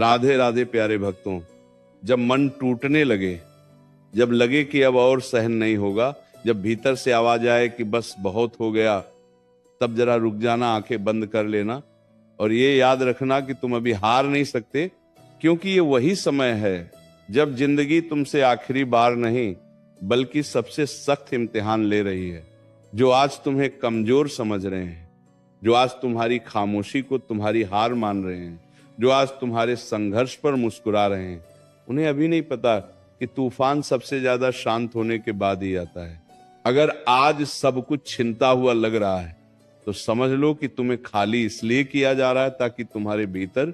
राधे राधे प्यारे भक्तों, जब मन टूटने लगे, जब लगे कि अब और सहन नहीं होगा, जब भीतर से आवाज आए कि बस बहुत हो गया, तब जरा रुक जाना, आंखें बंद कर लेना और ये याद रखना कि तुम अभी हार नहीं सकते, क्योंकि ये वही समय है जब जिंदगी तुमसे आखिरी बार नहीं बल्कि सबसे सख्त इम्तिहान ले रही है। जो आज तुम्हें कमजोर समझ रहे हैं, जो आज तुम्हारी खामोशी को तुम्हारी हार मान रहे हैं, जो आज तुम्हारे संघर्ष पर मुस्कुरा रहे हैं, उन्हें अभी नहीं पता कि तूफान सबसे ज्यादा शांत होने के बाद ही आता है। अगर आज सब कुछ छिनता हुआ लग रहा है तो समझ लो कि तुम्हें खाली इसलिए किया जा रहा है ताकि तुम्हारे भीतर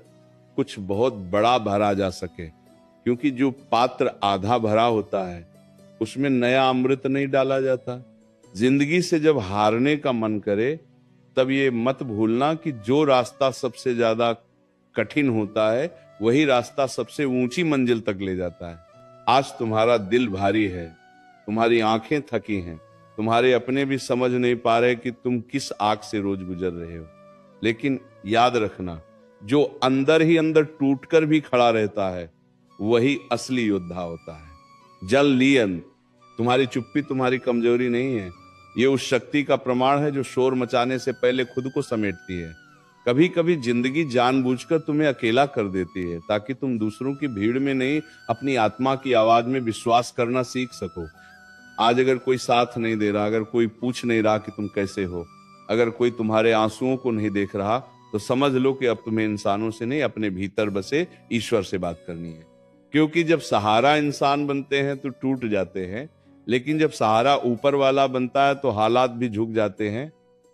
कुछ बहुत बड़ा भरा जा सके, क्योंकि जो पात्र आधा भरा होता है उसमें नया अमृत नहीं डाला जाता। जिंदगी से जब हारने का मन करे तब ये मत भूलना कि जो रास्ता सबसे ज्यादा कठिन होता है वही रास्ता सबसे ऊंची मंजिल तक ले जाता है। आज तुम्हारा दिल भारी है, तुम्हारी आंखें थकी हैं, तुम्हारे अपने भी समझ नहीं पा रहे कि तुम किस आग से रोज गुजर रहे हो। लेकिन याद रखना, जो अंदर ही अंदर टूटकर भी खड़ा रहता है वही असली योद्धा होता है। जल लियन, तुम्हारी चुप्पी तुम्हारी कमजोरी नहीं है, ये उस शक्ति का प्रमाण है जो शोर मचाने से पहले खुद को समेटती है। कभी कभी जिंदगी जानबूझकर तुम्हें अकेला कर देती है ताकि तुम दूसरों की भीड़ में नहीं, अपनी आत्मा की आवाज में विश्वास करना सीख सको। आज अगर कोई साथ नहीं दे रहा, अगर कोई पूछ नहीं रहा कि तुम कैसे हो, अगर कोई तुम्हारे आंसुओं को नहीं देख रहा, तो समझ लो कि अब तुम्हें इंसानों से नहीं, अपने भीतर बसे ईश्वर से बात करनी है। क्योंकि जब सहारा इंसान बनते हैं तो टूट जाते हैं, लेकिन जब सहारा ऊपर वाला बनता है तो हालात भी झुक जाते हैं।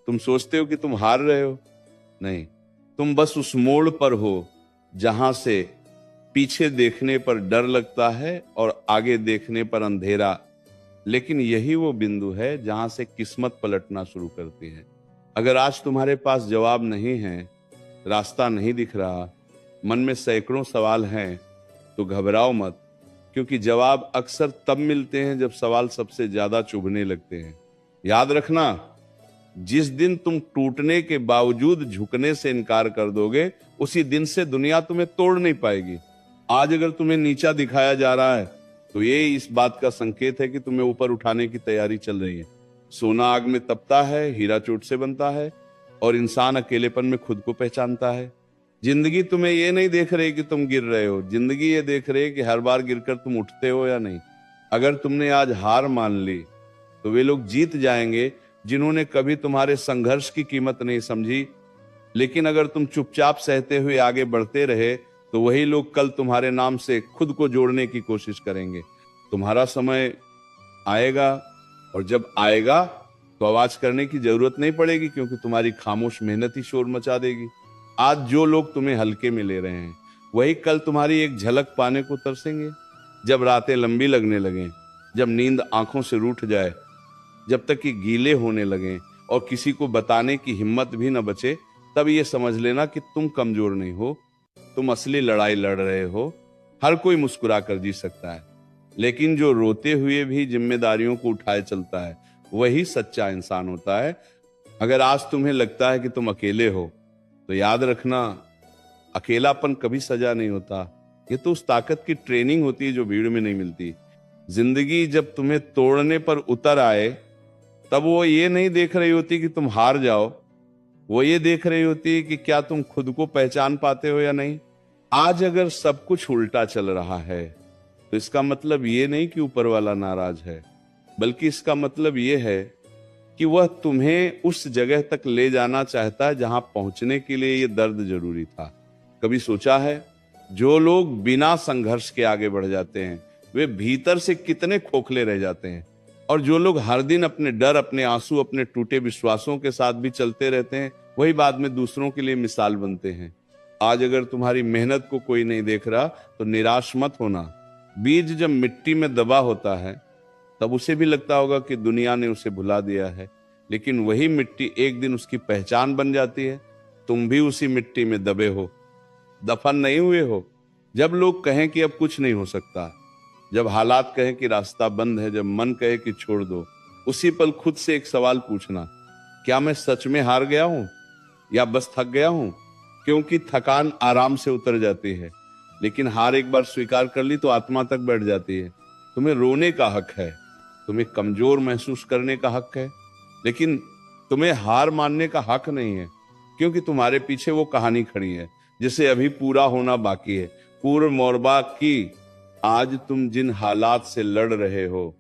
तुम सोचते हो कि तुम हार रहे हो, नहीं, तुम बस उस मोड़ पर हो जहां से पीछे देखने पर डर लगता है और आगे देखने पर अंधेरा, लेकिन यही वो बिंदु है जहां से किस्मत पलटना शुरू करती है। अगर आज तुम्हारे पास जवाब नहीं है, रास्ता नहीं दिख रहा, मन में सैकड़ों सवाल हैं, तो घबराओ मत, क्योंकि जवाब अक्सर तब मिलते हैं जब सवाल सबसे ज्यादा चुभने लगते हैं। याद रखना, जिस दिन तुम टूटने के बावजूद झुकने से इनकार कर दोगे, उसी दिन से दुनिया तुम्हें तोड़ नहीं पाएगी। आज अगर तुम्हें नीचा दिखाया जा रहा है तो ये इस बात का संकेत है कि तुम्हें ऊपर उठाने की तैयारी चल रही है। सोना आग में तपता है, हीरा चोट से बनता है, और इंसान अकेलेपन में खुद को पहचानता है। जिंदगी तुम्हें ये नहीं देख रही कि तुम गिर रहे हो, जिंदगी ये देख रही है कि हर बार गिरकर तुम उठते हो या नहीं। अगर तुमने आज हार मान ली तो वे लोग जीत जाएंगे जिन्होंने कभी तुम्हारे संघर्ष की कीमत नहीं समझी। लेकिन अगर तुम चुपचाप सहते हुए आगे बढ़ते रहे तो वही लोग कल तुम्हारे नाम से खुद को जोड़ने की कोशिश करेंगे। तुम्हारा समय आएगा, और जब आएगा तो आवाज करने की जरूरत नहीं पड़ेगी, क्योंकि तुम्हारी खामोश मेहनत ही शोर मचा देगी। आज जो लोग तुम्हें हल्के में ले रहे हैं वही कल तुम्हारी एक झलक पाने को तरसेंगे। जब रातें लंबी लगने लगें, जब नींद आंखों से रूठ जाए, जब तक कि गीले होने लगें और किसी को बताने की हिम्मत भी न बचे, तब ये समझ लेना कि तुम कमजोर नहीं हो, तुम असली लड़ाई लड़ रहे हो। हर कोई मुस्कुरा कर जी सकता है, लेकिन जो रोते हुए भी जिम्मेदारियों को उठाए चलता है वही सच्चा इंसान होता है। अगर आज तुम्हें लगता है कि तुम अकेले हो तो याद रखना, अकेलापन कभी सजा नहीं होता, ये तो उस ताकत की ट्रेनिंग होती है जो भीड़ में नहीं मिलती। जिंदगी जब तुम्हें तोड़ने पर उतर आए तब वो ये नहीं देख रही होती कि तुम हार जाओ, वो ये देख रही होती है कि क्या तुम खुद को पहचान पाते हो या नहीं। आज अगर सब कुछ उल्टा चल रहा है तो इसका मतलब ये नहीं कि ऊपर वाला नाराज है, बल्कि इसका मतलब ये है कि वह तुम्हें उस जगह तक ले जाना चाहता है जहां पहुंचने के लिए ये दर्द जरूरी था। कभी सोचा है, जो लोग बिना संघर्ष के आगे बढ़ जाते हैं वे भीतर से कितने खोखले रह जाते हैं, और जो लोग हर दिन अपने डर, अपने आंसू, अपने टूटे विश्वासों के साथ भी चलते रहते हैं वही बाद में दूसरों के लिए मिसाल बनते हैं। आज अगर तुम्हारी मेहनत को कोई नहीं देख रहा तो निराश मत होना। बीज जब मिट्टी में दबा होता है तब उसे भी लगता होगा कि दुनिया ने उसे भुला दिया है, लेकिन वही मिट्टी एक दिन उसकी पहचान बन जाती है। तुम भी उसी मिट्टी में दबे हो, दफन नहीं हुए हो। जब लोग कहें कि अब कुछ नहीं हो सकता, जब हालात कहें कि रास्ता बंद है, जब मन कहे कि छोड़ दो, उसी पल खुद से एक सवाल पूछना, क्या मैं सच में हार गया हूं या बस थक गया हूं? क्योंकि थकान आराम से उतर जाती है, लेकिन हार एक बार स्वीकार कर ली तो आत्मा तक बैठ जाती है। तुम्हें रोने का हक है, तुम्हें कमजोर महसूस करने का हक है, लेकिन तुम्हें हार मानने का हक नहीं है, क्योंकि तुम्हारे पीछे वो कहानी खड़ी है जिसे अभी पूरा होना बाकी है। पूर्व मोरबा की आज तुम जिन हालात से लड़ रहे हो,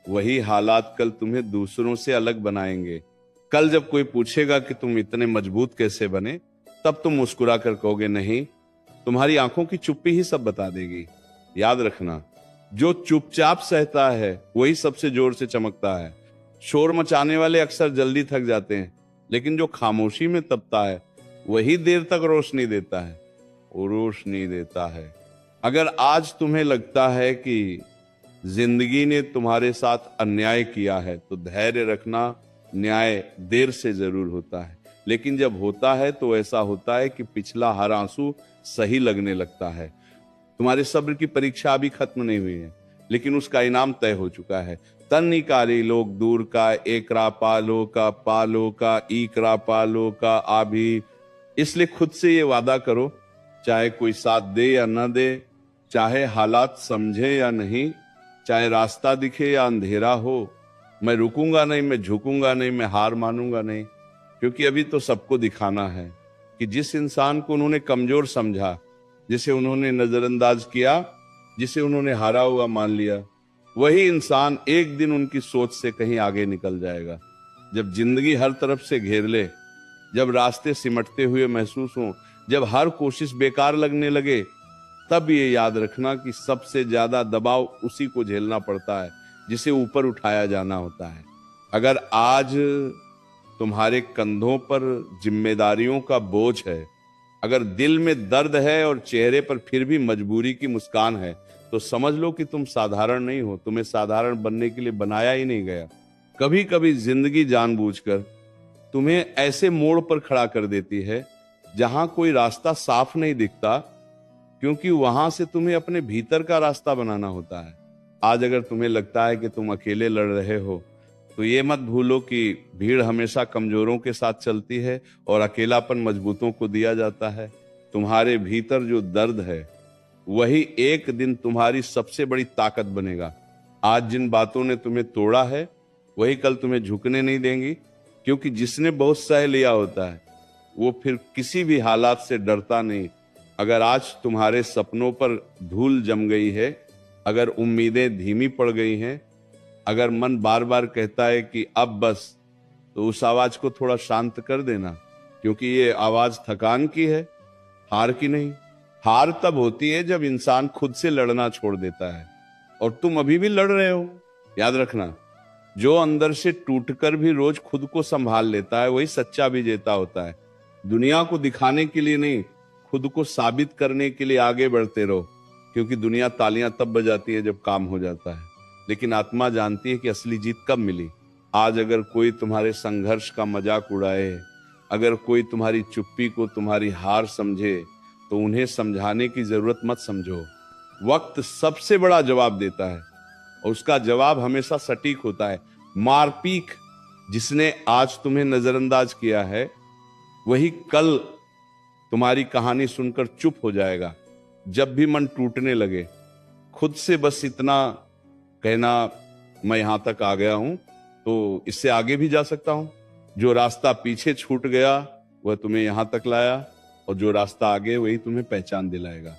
वही हालात कल तुम्हें दूसरों से अलग बनाएंगे। कल जब कोई पूछेगा कि तुम इतने मजबूत कैसे बने, तब तुम मुस्कुरा कर कहोगे नहीं, तुम्हारी आंखों की चुप्पी ही सब बता देगी। याद रखना, जो चुपचाप सहता है वही सबसे जोर से चमकता है। शोर मचाने वाले अक्सर जल्दी थक जाते हैं, लेकिन जो खामोशी में तपता है वही देर तक रोशनी देता है। वो रोशनी देता है। अगर आज तुम्हें लगता है कि जिंदगी ने तुम्हारे साथ अन्याय किया है, तो धैर्य रखना, न्याय देर से जरूर होता है, लेकिन जब होता है तो ऐसा होता है कि पिछला हर आंसू सही लगने लगता है। तुम्हारे सब्र की परीक्षा अभी खत्म नहीं हुई है, लेकिन उसका इनाम तय हो चुका है। तन निकाली लोग दूर का, एकरा पालो का ईकरा पालो का आभी। इसलिए खुद से ये वादा करो, चाहे कोई साथ दे या न दे, चाहे हालात समझे या नहीं, चाहे रास्ता दिखे या अंधेरा हो, मैं रुकूंगा नहीं, मैं झुकूंगा नहीं, मैं हार मानूंगा नहीं। क्योंकि अभी तो सबको दिखाना है कि जिस इंसान को उन्होंने कमजोर समझा, जिसे उन्होंने नजरअंदाज किया, जिसे उन्होंने हारा हुआ मान लिया, वही इंसान एक दिन उनकी सोच से कहीं आगे निकल जाएगा। जब जिंदगी हर तरफ से घेर ले, जब रास्ते सिमटते हुए महसूस हों, जब हर कोशिश बेकार लगने लगे, तब ये याद रखना कि सबसे ज्यादा दबाव उसी को झेलना पड़ता है जिसे ऊपर उठाया जाना होता है। अगर आज तुम्हारे कंधों पर जिम्मेदारियों का बोझ है, अगर दिल में दर्द है और चेहरे पर फिर भी मजबूरी की मुस्कान है, तो समझ लो कि तुम साधारण नहीं हो। तुम्हें साधारण बनने के लिए बनाया ही नहीं गया। कभी कभी जिंदगी जानबूझकर तुम्हें ऐसे मोड़ पर खड़ा कर देती है जहां कोई रास्ता साफ नहीं दिखता, क्योंकि वहां से तुम्हें अपने भीतर का रास्ता बनाना होता है। आज अगर तुम्हें लगता है कि तुम अकेले लड़ रहे हो, तो ये मत भूलो कि भीड़ हमेशा कमजोरों के साथ चलती है और अकेलापन मजबूतों को दिया जाता है। तुम्हारे भीतर जो दर्द है, वही एक दिन तुम्हारी सबसे बड़ी ताकत बनेगा। आज जिन बातों ने तुम्हें तोड़ा है, वही कल तुम्हें झुकने नहीं देंगी, क्योंकि जिसने बहुत सह लिया होता है, वो फिर किसी भी हालात से डरता नहीं। अगर आज तुम्हारे सपनों पर धूल जम गई है, अगर उम्मीदें धीमी पड़ गई हैं, अगर मन बार बार कहता है कि अब बस, तो उस आवाज को थोड़ा शांत कर देना, क्योंकि ये आवाज थकान की है, हार की नहीं। हार तब होती है जब इंसान खुद से लड़ना छोड़ देता है, और तुम अभी भी लड़ रहे हो। याद रखना, जो अंदर से टूटकर भी रोज खुद को संभाल लेता है, वही सच्चा विजेता होता है। दुनिया को दिखाने के लिए नहीं, खुद को साबित करने के लिए आगे बढ़ते रहो, क्योंकि दुनिया तालियां तब बजाती है जब काम हो जाता है, लेकिन आत्मा जानती है कि असली जीत कब मिली। आज अगर कोई तुम्हारे संघर्ष का मजाक उड़ाए, अगर कोई तुम्हारी चुप्पी को तुम्हारी हार समझे, तो उन्हें समझाने की जरूरत मत समझो। वक्त सबसे बड़ा जवाब देता है, और उसका जवाब हमेशा सटीक होता है। मारपीक जिसने आज तुम्हें नजरअंदाज किया है, वही कल तुम्हारी कहानी सुनकर चुप हो जाएगा। जब भी मन टूटने लगे, खुद से बस इतना कहना, मैं यहां तक आ गया हूं, तो इससे आगे भी जा सकता हूं। जो रास्ता पीछे छूट गया वह तुम्हें यहां तक लाया, और जो रास्ता आगे वही तुम्हें पहचान दिलाएगा।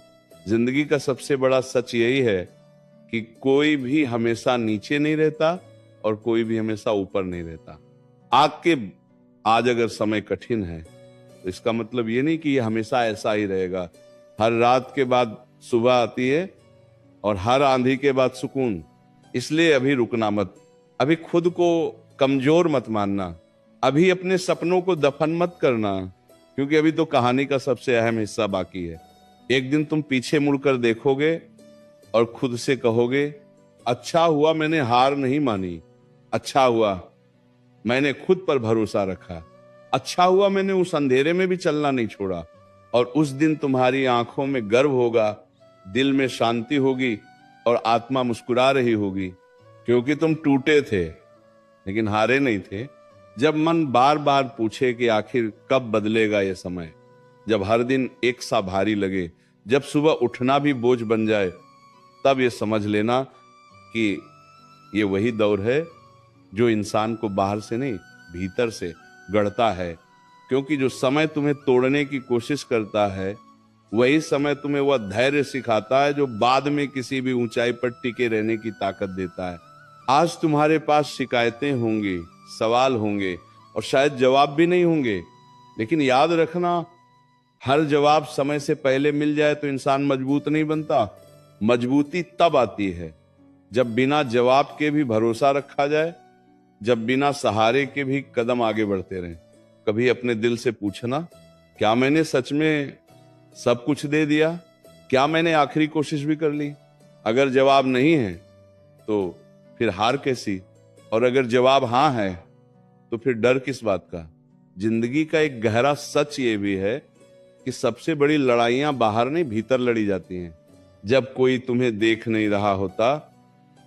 जिंदगी का सबसे बड़ा सच यही है कि कोई भी हमेशा नीचे नहीं रहता और कोई भी हमेशा ऊपर नहीं रहता। आज अगर समय कठिन है, तो इसका मतलब ये नहीं कि ये हमेशा ऐसा ही रहेगा। हर रात के बाद सुबह आती है और हर आंधी के बाद सुकून। इसलिए अभी रुकना मत, अभी खुद को कमजोर मत मानना, अभी अपने सपनों को दफन मत करना, क्योंकि अभी तो कहानी का सबसे अहम हिस्सा बाकी है। एक दिन तुम पीछे मुड़कर देखोगे और खुद से कहोगे, अच्छा हुआ मैंने हार नहीं मानी, अच्छा हुआ मैंने खुद पर भरोसा रखा, अच्छा हुआ मैंने उस अंधेरे में भी चलना नहीं छोड़ा। और उस दिन तुम्हारी आंखों में गर्व होगा, दिल में शांति होगी और आत्मा मुस्कुरा रही होगी, क्योंकि तुम टूटे थे लेकिन हारे नहीं थे। जब मन बार बार पूछे कि आखिर कब बदलेगा ये समय, जब हर दिन एक सा भारी लगे, जब सुबह उठना भी बोझ बन जाए, तब ये समझ लेना कि ये वही दौर है जो इंसान को बाहर से नहीं, भीतर से गढ़ता है। क्योंकि जो समय तुम्हें तोड़ने की कोशिश करता है, वही समय तुम्हें वह धैर्य सिखाता है जो बाद में किसी भी ऊंचाई पर टिके रहने की ताकत देता है। आज तुम्हारे पास शिकायतें होंगी, सवाल होंगे और शायद जवाब भी नहीं होंगे, लेकिन याद रखना, हर जवाब समय से पहले मिल जाए तो इंसान मजबूत नहीं बनता। मजबूती तब आती है जब बिना जवाब के भी भरोसा रखा जाए, जब बिना सहारे के भी कदम आगे बढ़ते रहें। कभी अपने दिल से पूछना, क्या मैंने सच में सब कुछ दे दिया? क्या मैंने आखिरी कोशिश भी कर ली? अगर जवाब नहीं है तो फिर हार कैसी? और अगर जवाब हाँ है तो फिर डर किस बात का? जिंदगी का एक गहरा सच ये भी है कि सबसे बड़ी लड़ाइयां बाहर नहीं, भीतर लड़ी जाती हैं। जब कोई तुम्हें देख नहीं रहा होता,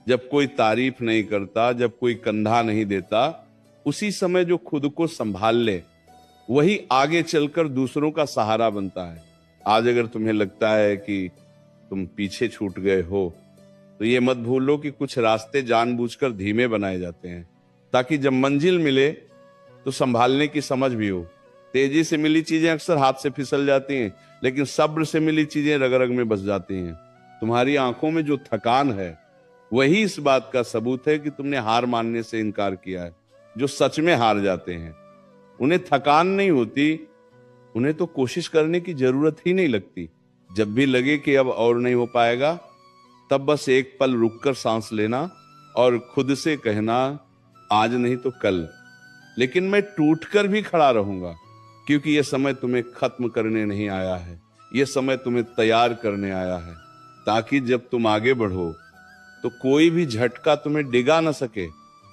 जब कोई तारीफ नहीं करता, जब कोई कंधा नहीं देता, उसी समय जो खुद को संभाल ले, वही आगे चलकर दूसरों का सहारा बनता है। आज अगर तुम्हें लगता है कि तुम पीछे छूट गए हो, तो ये मत भूलो कि कुछ रास्ते जानबूझकर धीमे बनाए जाते हैं, ताकि जब मंजिल मिले तो संभालने की समझ भी हो। तेजी से मिली चीजें अक्सर हाथ से फिसल जाती हैं, लेकिन सब्र से मिली चीजें रग रग में बस जाती हैं। तुम्हारी आंखों में जो थकान है, वही इस बात का सबूत है कि तुमने हार मानने से इनकार किया है। जो सच में हार जाते हैं, उन्हें थकान नहीं होती, उन्हें तो कोशिश करने की जरूरत ही नहीं लगती। जब भी लगे कि अब और नहीं हो पाएगा, तब बस एक पल रुककर सांस लेना और खुद से कहना, आज नहीं तो कल, लेकिन मैं टूटकर भी खड़ा रहूंगा, क्योंकि यह समय तुम्हें खत्म करने नहीं आया है, यह समय तुम्हें तैयार करने आया है, ताकि जब तुम आगे बढ़ो तो कोई भी झटका तुम्हें डिगा ना सके।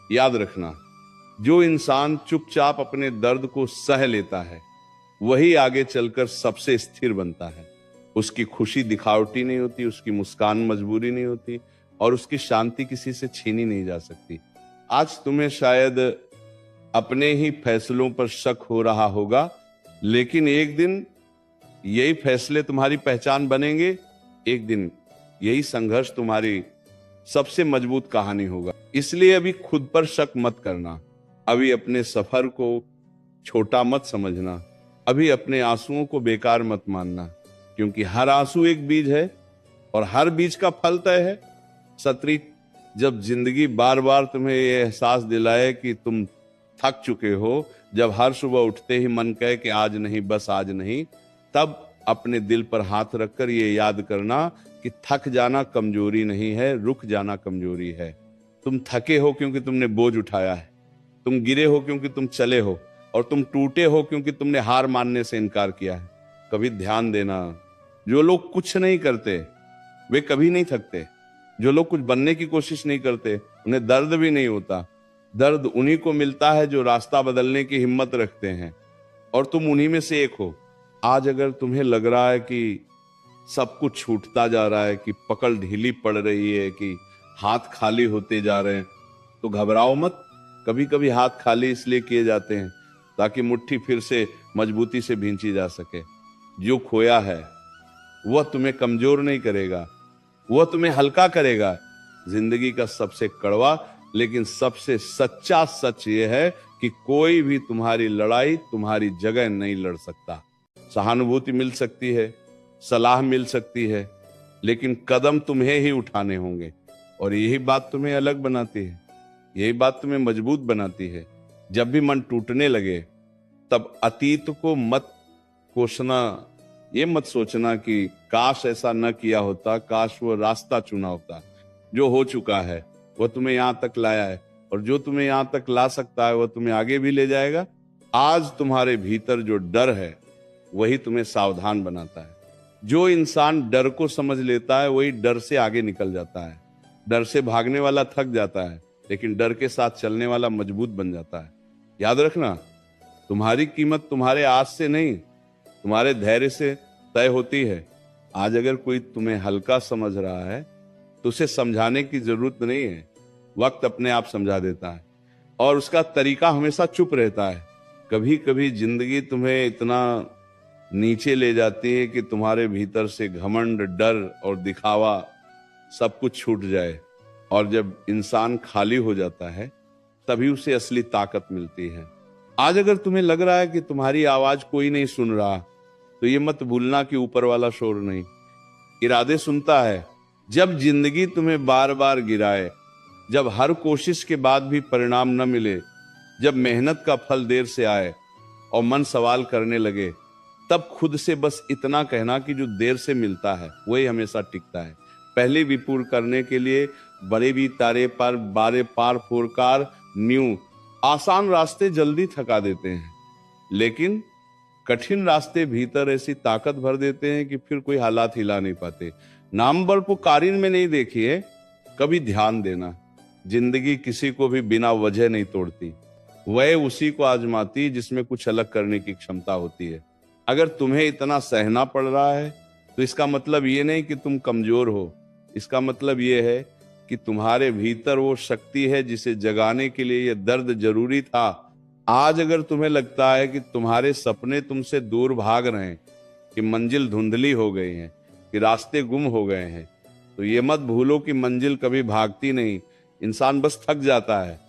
याद रखना, जो इंसान चुपचाप अपने दर्द को सह लेता है, वही आगे चलकर सबसे स्थिर बनता है। उसकी खुशी दिखावटी नहीं होती, उसकी मुस्कान मजबूरी नहीं होती, और उसकी शांति किसी से छीनी नहीं जा सकती। आज तुम्हें शायद अपने ही फैसलों पर शक हो रहा होगा, लेकिन एक दिन यही फैसले तुम्हारी पहचान बनेंगे। एक दिन यही संघर्ष तुम्हारी सबसे मजबूत कहानी होगा। इसलिए अभी खुद पर शक मत करना, अभी अपने सफर को छोटा मत समझना, अभी अपने आंसुओं को बेकार मत मानना, क्योंकि हर आंसू एक बीज है और हर बीज का फल तय है। सत्री, जब जिंदगी बार बार तुम्हें यह एहसास दिलाए कि तुम थक चुके हो, जब हर सुबह उठते ही मन कहे कि आज नहीं, बस आज नहीं, तब अपने दिल पर हाथ रखकर ये याद करना कि थक जाना कमजोरी नहीं है, रुक जाना कमजोरी है। तुम थके हो क्योंकि तुमने बोझ उठाया है, तुम गिरे हो क्योंकि तुम चले हो, और तुम टूटे हो क्योंकि तुमने हार मानने से इनकार किया है। कभी ध्यान देना, जो लोग कुछ नहीं करते वे कभी नहीं थकते। जो लोग कुछ बनने की कोशिश नहीं करते, उन्हें दर्द भी नहीं होता। दर्द उन्हीं को मिलता है जो रास्ता बदलने की हिम्मत रखते हैं, और तुम उन्हीं में से एक हो। आज अगर तुम्हें लग रहा है कि सब कुछ छूटता जा रहा है, कि पकड़ ढीली पड़ रही है, कि हाथ खाली होते जा रहे हैं, तो घबराओ मत। कभी कभी हाथ खाली इसलिए किए जाते हैं ताकि मुट्ठी फिर से मजबूती से भींची जा सके। जो खोया है वह तुम्हें कमजोर नहीं करेगा, वह तुम्हें हल्का करेगा। जिंदगी का सबसे कड़वा लेकिन सबसे सच्चा सच यह है कि कोई भी तुम्हारी लड़ाई तुम्हारी जगह नहीं लड़ सकता। सहानुभूति मिल सकती है, सलाह मिल सकती है, लेकिन कदम तुम्हें ही उठाने होंगे, और यही बात तुम्हें अलग बनाती है, यही बात तुम्हें मजबूत बनाती है। जब भी मन टूटने लगे, तब अतीत को मत कोसना, ये मत सोचना कि काश ऐसा न किया होता, काश वो रास्ता चुना होता। जो हो चुका है वह तुम्हें यहां तक लाया है, और जो तुम्हें यहां तक ला सकता है वह तुम्हें आगे भी ले जाएगा। आज तुम्हारे भीतर जो डर है वही तुम्हें सावधान बनाता है। जो इंसान डर को समझ लेता है वही डर से आगे निकल जाता है। डर से भागने वाला थक जाता है, लेकिन डर के साथ चलने वाला मजबूत बन जाता है। याद रखना, तुम्हारी कीमत तुम्हारे आज से नहीं, तुम्हारे धैर्य से तय होती है। आज अगर कोई तुम्हें हल्का समझ रहा है तो उसे समझाने की जरूरत नहीं है, वक्त अपने आप समझा देता है, और उसका तरीका हमेशा चुप रहता है। कभी कभी जिंदगी तुम्हें इतना नीचे ले जाती है कि तुम्हारे भीतर से घमंड, डर और दिखावा सब कुछ छूट जाए। और जब इंसान खाली हो जाता है तभी उसे असली ताकत मिलती है। आज अगर तुम्हें लग रहा है कि तुम्हारी आवाज कोई नहीं सुन रहा, तो ये मत भूलना कि ऊपर वाला शोर नहीं, इरादे सुनता है। जब जिंदगी तुम्हें बार बार गिराए, जब हर कोशिश के बाद भी परिणाम न मिले, जब मेहनत का फल देर से आए और मन सवाल करने लगे, तब खुद से बस इतना कहना कि जो देर से मिलता है वही हमेशा टिकता है। पहले विपुल करने के लिए बड़े भी तारे पर बारे पार फोरकार न्यू। आसान रास्ते जल्दी थका देते हैं, लेकिन कठिन रास्ते भीतर ऐसी ताकत भर देते हैं कि फिर कोई हालात हिला नहीं पाते। नाम बरपुकारिन में नहीं देखिए, कभी ध्यान देना, जिंदगी किसी को भी बिना वजह नहीं तोड़ती, वह उसी को आजमाती जिसमें कुछ अलग करने की क्षमता होती है। अगर तुम्हें इतना सहना पड़ रहा है तो इसका मतलब ये नहीं कि तुम कमजोर हो, इसका मतलब ये है कि तुम्हारे भीतर वो शक्ति है जिसे जगाने के लिए यह दर्द जरूरी था। आज अगर तुम्हें लगता है कि तुम्हारे सपने तुमसे दूर भाग रहे हैं, कि मंजिल धुंधली हो गई है, कि रास्ते गुम हो गए हैं, तो ये मत भूलो कि मंजिल कभी भागती नहीं, इंसान बस थक जाता है।